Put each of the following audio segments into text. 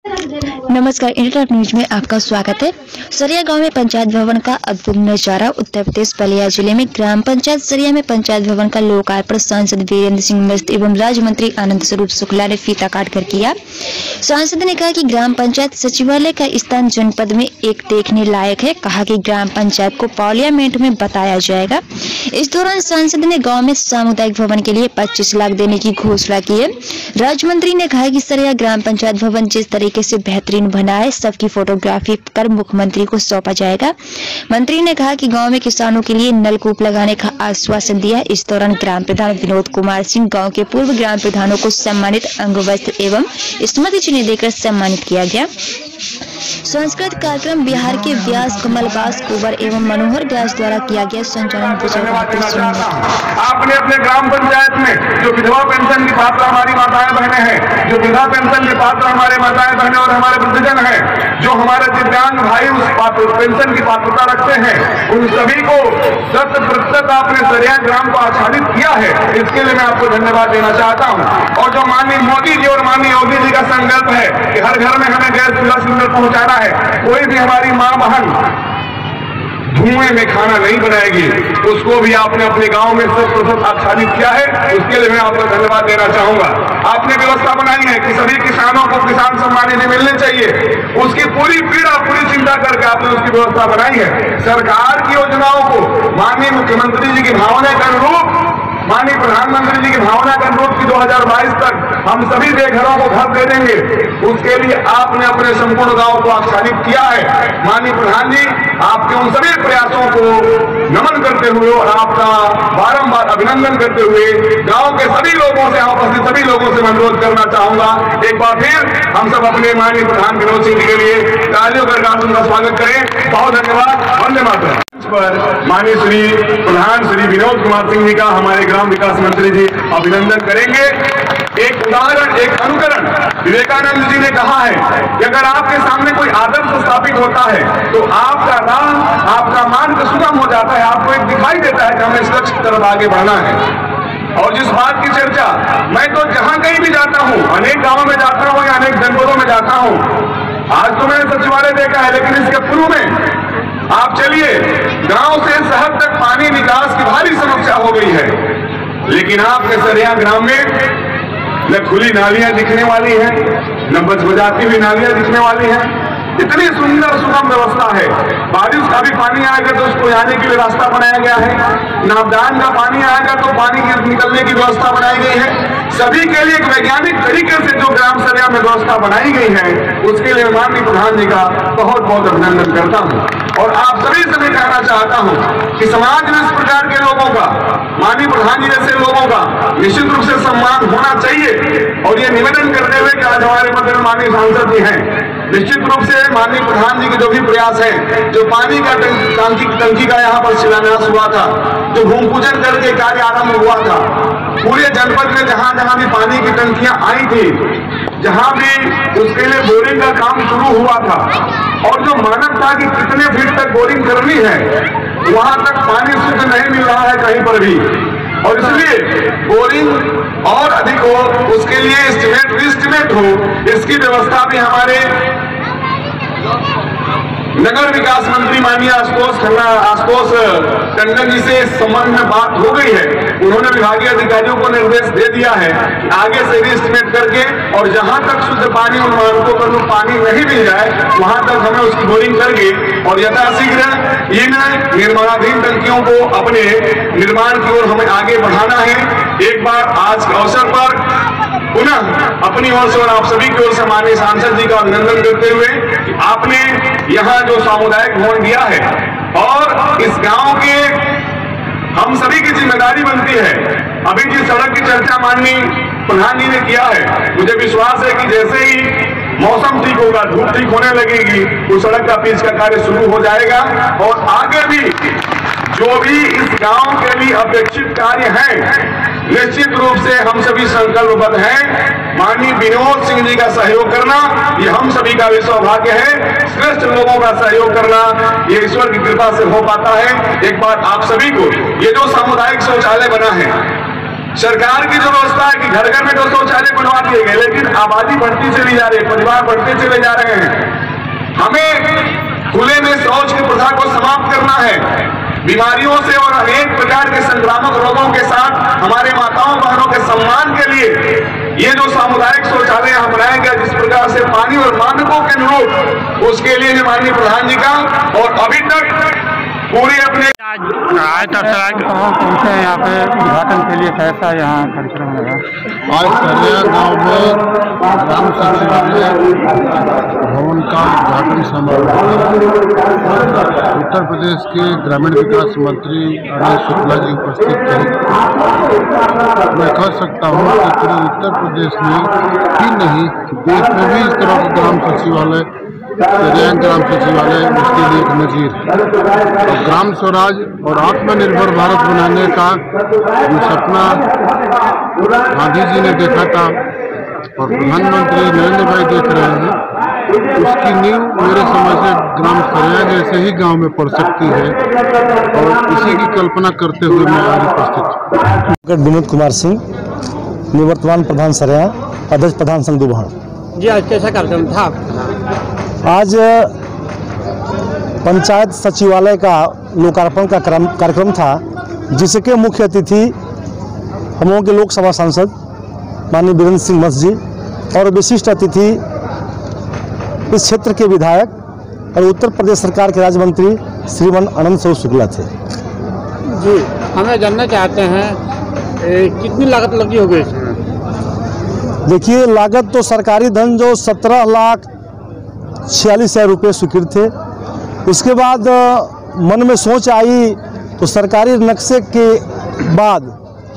नमस्कार, internet news में आपका स्वागत है। सरिया गांव में पंचायत भवन का अद्भुत नजारा। उत्तर प्रदेश बलिया जिले में ग्राम पंचायत सरिया में पंचायत भवन का लोकार्पण सांसद वीरेंद्र सिंह मस्त एवं राज्य मंत्री आनंद स्वरूप शुक्ला ने फीता काट कर किया। सांसद ने कहा कि ग्राम पंचायत सचिवालय का स्थान जनपद में एक देखने लायक है। कहा कि ग्राम पंचायत को पार्लियामेंट में बताया जाएगा। इस दौरान सांसद ने गाँव में सामुदायिक भवन के लिए 25 लाख देने की घोषणा की है। राज्य मंत्री ने कहा कि सरिया ग्राम पंचायत भवन जिस तरीके से बेहतरीन बना है, सबकी फोटोग्राफी कर मुख्यमंत्री को सौंपा जाएगा। मंत्री ने कहा कि गांव में किसानों के लिए नलकूप लगाने का आश्वासन दिया। इस दौरान ग्राम प्रधान विनोद कुमार सिंह, गांव के पूर्व ग्राम प्रधानों को सम्मानित अंग वस्त्र एवं स्मृति चिन्ह देकर सम्मानित किया गया। सांस्कृतिक कार्यक्रम बिहार के व्यास कमलबास कुंवर एवं मनोहर व्यास द्वारा किया गया। संचालन आपने अपने ग्राम पंचायत में जो विधवा पेंशन की पात्र हमारी माताएं बहनें हैं, जो विधवा पेंशन के पात्र हमारे माताएं बहनें और हमारे वृद्धजन हैं, जो हमारे दिव्यांग भाई उस पेंशन की पात्रता रखते हैं, उन सभी को 100% आपने सरिया ग्राम को आच्छादित किया है। इसके लिए मैं आपको धन्यवाद देना चाहता हूँ। और जो माननीय मोदी जी और माननीय योगी जी का संकल्प है कि हर घर में हमें गैस चूल्हा सिलेंडर पहुंचाना है, कोई भी हमारी माँ बहन धुएं में खाना नहीं बनाएगी, उसको भी आपने अपने गांव में 100% आच्छादित किया है। उसके लिए मैं आपको धन्यवाद देना चाहूंगा। आपने व्यवस्था बनाई है कि सभी किसानों को किसान सम्मान निधि मिलने चाहिए। उसकी पूरी पीड़ा पूरी चिंता करके आपने उसकी व्यवस्था बनाई है। सरकार की योजनाओं को माननीय मुख्यमंत्री जी की भावना के अनुरूप, माननीय प्रधानमंत्री जी की भावना के अनुरूप की 2022 तक हम सभी बेघरों को घर दे देंगे। उसके लिए आपने अपने संपूर्ण गांव को आच्छादित किया है। माननीय प्रधान जी, आपके उन सभी प्रयासों को नमन करते हुए और आपका बारंबार अभिनंदन करते हुए गांव के सभी लोगों से, उपस्थित सभी लोगों से अनुरोध करना चाहूंगा, एक बार फिर हम सब अपने माननीय प्रधान विनोद सिंह जी के लिए तालियों कर उनका स्वागत करें। बहुत धन्यवाद। वंदे मातरम। पर माननीय श्री प्रधान श्री विनोद कुमार सिंह जी का हमारे ग्राम विकास मंत्री जी अभिनंदन करेंगे। एक उदाहरण, एक अनुकरण विवेकानंद जी ने कहा है कि अगर आपके सामने कोई आदर्श स्थापित होता है तो आपका राह, आपका मार्ग सुगम हो जाता है। आपको एक दिखाई देता है कि हमें इस लक्ष्य की तरफ आगे बढ़ना है। और जिस बात की चर्चा मैं तो जहां कहीं भी जाता हूं, अनेक गांवों में जाता हूं या अनेक जनपदों में जाता हूं, आज तो मैंने सचिवालय देखा है, लेकिन इसके पूर्व में आप चलिए, गांव से शहर तक पानी निकास की भारी समस्या हो गई है। लेकिन आपके सरिया ग्राम में न खुली नालियां दिखने वाली हैं, न बजाती हुई नालियां दिखने वाली हैं। इतनी सुंदर सुगम व्यवस्था है। बारिश का भी पानी आएगा तो उसको आने के लिए रास्ता बनाया गया है। नाबदान का पानी आएगा तो पानी की निकलने की व्यवस्था बनाई गई है। सभी के लिए एक वैज्ञानिक तरीके से जो ग्राम सरिया में व्यवस्था बनाई गई है, उसके लिए माननीय प्रधान जी का बहुत बहुत अभिनंदन करता हूं। और आप सभी से मैं कहना चाहता हूं कि समाज में इस प्रकार के लोगों का, माननीय प्रधान जी जैसे लोगों का निश्चित रूप से सम्मान होना चाहिए। और ये निवेदन करते हुए कि आज हमारे मध्य में माननीय सांसद जी हैं, निश्चित रूप से माननीय प्रधान जी के जो भी प्रयास है, जो पानी का टंकी का यहाँ पर शिलान्यास हुआ था, जो भूमि पूजन करके कार्य आरंभ हुआ था, पूरे जनपद में जहां जहां भी पानी की टंकियां आई थी, जहां भी उसके लिए बोरिंग का काम शुरू हुआ था, और जो मानक था कि कितने फीट तक बोरिंग करनी है, वहां तक पानी शुद्ध नहीं मिल रहा है कहीं पर भी। और इसलिए बोरिंग और अधिक हो, उसके लिए एस्टिमेट हो, इसकी व्यवस्था भी हमारे नगर विकास मंत्री माननीय आशुतोष टंडन जी से इस संबंध में बात हो गई है। उन्होंने विभागीय अधिकारियों को निर्देश दे दिया है कि आगे से भी एस्टिमेट करके और जहां तक शुद्ध पानी उन मानकों पर पानी नहीं मिल जाए, वहां तक हमें उसकी बोरिंग करके और यथाशीघ्र इन निर्माणाधीन टंकियों को अपने निर्माण की ओर हमें आगे बढ़ाना है। एक बार आज के अवसर पर पुनः अपनी ओर से और आप सभी की ओर से माननीय सांसद जी का अभिनंदन करते हुए कि आपने यहाँ जो सामुदायिक भवन दिया है, और इस गांव के हम सभी की जिम्मेदारी बनती है। अभी जिस सड़क की चर्चा माननीय प्रधान जी ने किया है, मुझे विश्वास है कि जैसे ही मौसम ठीक होगा, धूप ठीक होने लगेगी, उस सड़क का पिच का कार्य शुरू हो जाएगा। और आगे भी जो भी इस गांव के लिए अपेक्षित कार्य है, निश्चित रूप से हम सभी संकल्पबद्ध हैं। माननीय विनोद सिंह जी का सहयोग करना ये हम सभी का भी सौभाग्य है। श्रेष्ठ लोगों का सहयोग करना ये ईश्वर की कृपा से हो पाता है। एक बार आप सभी को ये जो सामुदायिक शौचालय बना है, सरकार की जो व्यवस्था है कि घर घर में 2 शौचालय बनवा दिए गए, लेकिन आबादी बढ़ती चली जा रही है, परिवार बढ़ते चले जा रहे हैं। हमें खुले में शौच की प्रथा को समाप्त करना है। बीमारियों से और अनेक प्रकार के संक्रामक रोगों के साथ हमारे माताओं बहनों के सम्मान के लिए ये जो सामुदायिक शौचालय यहाँ बनाया गया, जिस प्रकार से पानी और मानकों के अनुरूप, उसके लिए माननीय प्रधान जी का और अभी तक पूरी अपने आज पहुंचे हैं यहाँ पे उद्घाटन के लिए। कैसा यहाँ कार्यक्रम लगा? आज सरिया गांव में ग्राम सचिवालय भवन का उद्घाटन समारोह उत्तर प्रदेश के ग्रामीण विकास मंत्री अनिल शुक्ला जी उपस्थित थे। मैं कह सकता हूँ कि पूरे उत्तर प्रदेश में ही नहीं, देश में भी इस तरह का ग्राम सचिवालय, सरिया ग्राम सचिवालय उसके लिए एक नजीर है। और ग्राम स्वराज और आत्मनिर्भर भारत बनाने का जो सपना गांधी जी ने देखा था और प्रधानमंत्री नरेंद्र भाई देख रहे हैं, उसकी नींव मेरे समझ से ग्राम सरिया जैसे ही गांव में पड़ सकती है और इसी की कल्पना करते हुए मैं आज उपस्थित हूँ। विनोद कुमार सिंह, निवर्तमान प्रधान सरिया, अध्यक्ष प्रधान संघ दुबहड़। जी आज कैसा कार्यक्रम था? आज पंचायत सचिवालय का लोकार्पण का कार्यक्रम था, जिसके मुख्य अतिथि हम लोगों के लोकसभा सांसद माननीय वीरेंद्र सिंह मस्त जी और विशिष्ट अतिथि इस क्षेत्र के विधायक और उत्तर प्रदेश सरकार के राज्य मंत्री श्रीमान आनंद स्वरूप शुक्ला थे। जी हमें जानना चाहते हैं कितनी लागत लगी होगी इसमें? देखिए, लागत तो सरकारी धन जो 17,46,000 रुपये स्वीकृत थे। उसके बाद मन में सोच आई तो सरकारी नक्शे के बाद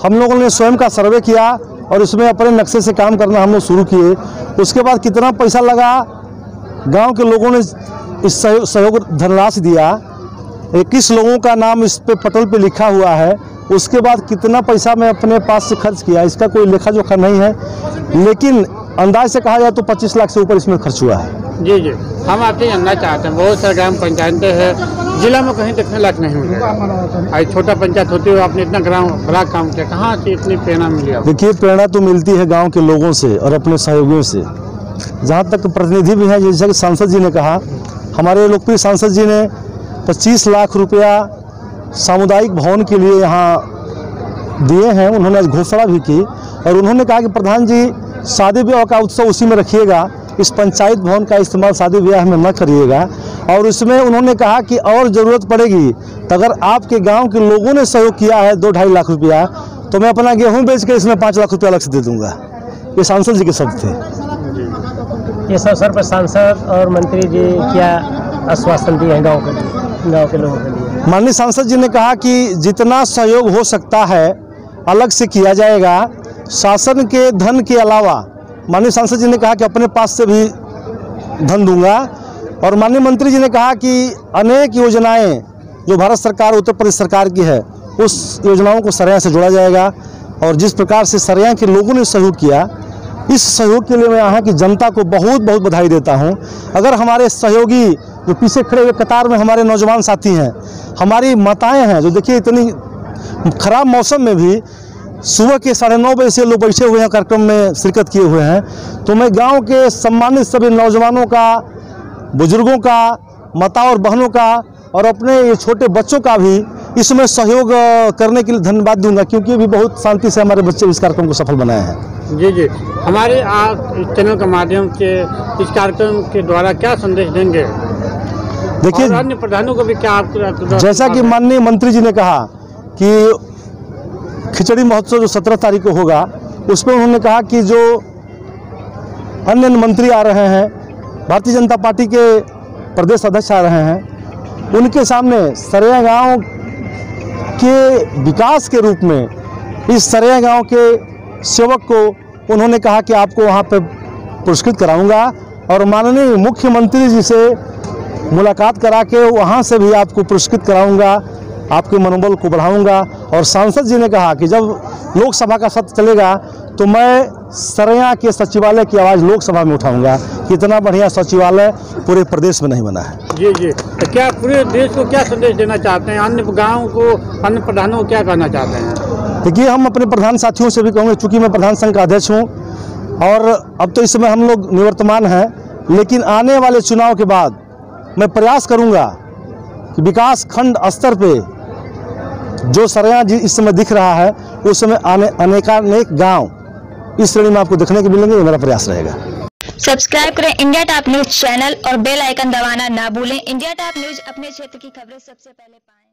हम लोगों ने स्वयं का सर्वे किया और इसमें अपने नक्शे से काम करना हम लोग शुरू किए। उसके बाद कितना पैसा लगा, गांव के लोगों ने इस सहयोग धनराशि दिया। 21 लोगों का नाम इस पे पटल पे लिखा हुआ है। उसके बाद कितना पैसा मैं अपने पास से खर्च किया, इसका कोई लेखा जोखा नहीं है, लेकिन अंदाज से कहा जाए तो 25 लाख से ऊपर इसमें खर्च हुआ है। जी जी, हम आपसे जानना चाहते हैं, बहुत सारे ग्राम पंचायतें हैं, जिला में कहीं देखने लायक नहीं मिले। आज छोटा पंचायत होते हुए आपने इतना बड़ा काम किया, कहाँ से इतनी प्रेरणा मिली? देखिए, प्रेरणा तो मिलती है गांव के लोगों से और अपने सहयोगियों से। जहाँ तक प्रतिनिधि भी हैं, जैसे कि सांसद जी ने कहा, हमारे लोकप्रिय सांसद जी ने 25 लाख रुपया सामुदायिक भवन के लिए यहाँ दिए हैं। उन्होंने आज घोषणा भी की और उन्होंने कहा कि प्रधान जी, शादी ब्याह का उत्सव उसी में रखिएगा, इस पंचायत भवन का इस्तेमाल शादी ब्याह में न करिएगा। और इसमें उन्होंने कहा कि और ज़रूरत पड़ेगी तो अगर आपके गांव के लोगों ने सहयोग किया है 2-2.5 लाख रुपया, तो मैं अपना गेहूं बेच के इसमें 5 लाख रुपया अलग से दे दूंगा। ये सांसद जी के शब्द थे। इस अवसर पर सांसद और मंत्री जी क्या आश्वासन दिए हैं गाँव के लोगों के लिए? माननीय सांसद जी ने कहा कि जितना सहयोग हो सकता है अलग से किया जाएगा। शासन के धन के अलावा माननीय सांसद जी ने कहा कि अपने पास से भी धन दूंगा। और माननीय मंत्री जी ने कहा कि अनेक योजनाएं जो भारत सरकार उत्तर प्रदेश सरकार की है, उस योजनाओं को सरिया से जोड़ा जाएगा। और जिस प्रकार से सरिया के लोगों ने सहयोग किया, इस सहयोग के लिए मैं यहाँ की जनता को बहुत बहुत बधाई देता हूँ। अगर हमारे सहयोगी जो पीछे खड़े हुए कतार में हमारे नौजवान साथी हैं, हमारी माताएं हैं, जो देखिए इतनी खराब मौसम में भी सुबह के 9:30 बजे से लोग बैठे हुए हैं, कार्यक्रम में शिरकत किए हुए हैं। तो मैं गांव के सम्मानित सभी नौजवानों का, बुजुर्गों का, माता और बहनों का और अपने ये छोटे बच्चों का भी इसमें सहयोग करने के लिए धन्यवाद दूंगा, क्योंकि अभी बहुत शांति से हमारे बच्चे इस कार्यक्रम को सफल बनाए हैं। जी जी, हमारे आप इस चैनल के माध्यम से इस कार्यक्रम के द्वारा क्या संदेश देंगे? देखिए, अन्य प्रधानों को भी क्या आप, जैसा कि माननीय मंत्री जी ने कहा कि खिचड़ी महोत्सव जो 17 तारीख को होगा, उसमें उन्होंने कहा कि जो अन्य मंत्री आ रहे हैं, भारतीय जनता पार्टी के प्रदेश अध्यक्ष आ रहे हैं, उनके सामने सरिया गांव के विकास के रूप में इस सरिया गांव के सेवक को उन्होंने कहा कि आपको वहां पे पुरस्कृत कराऊंगा और माननीय मुख्यमंत्री जी से मुलाकात करा के वहां से भी आपको पुरस्कृत कराऊंगा, आपके मनोबल को बढ़ाऊंगा। और सांसद जी ने कहा कि जब लोकसभा का सत्र चलेगा तो मैं सरिया के सचिवालय की आवाज़ लोकसभा में उठाऊंगा। कितना बढ़िया सचिवालय पूरे प्रदेश में नहीं बना है। जी जी, तो क्या पूरे देश को क्या संदेश देना चाहते हैं? अन्य गाँव को, अन्य प्रधानों को क्या कहना चाहते हैं? देखिए, हम अपने प्रधान साथियों से भी कहूँगे, चूँकि मैं प्रधान संघ का अध्यक्ष हूँ और अब तो इस समय हम लोग निवर्तमान हैं, लेकिन आने वाले चुनाव के बाद मैं प्रयास करूँगा कि विकास खंड स्तर पे जो सरेआं इस समय दिख रहा है, उस समय अनेकानेक गांव इस श्रेणी में आपको देखने को मिलेंगे। ये मेरा प्रयास रहेगा। सब्सक्राइब करें इंडिया टॉप न्यूज चैनल और बेल आइकन दबाना ना भूलें। इंडिया टॉप न्यूज अपने क्षेत्र की खबरें सबसे पहले पाएं।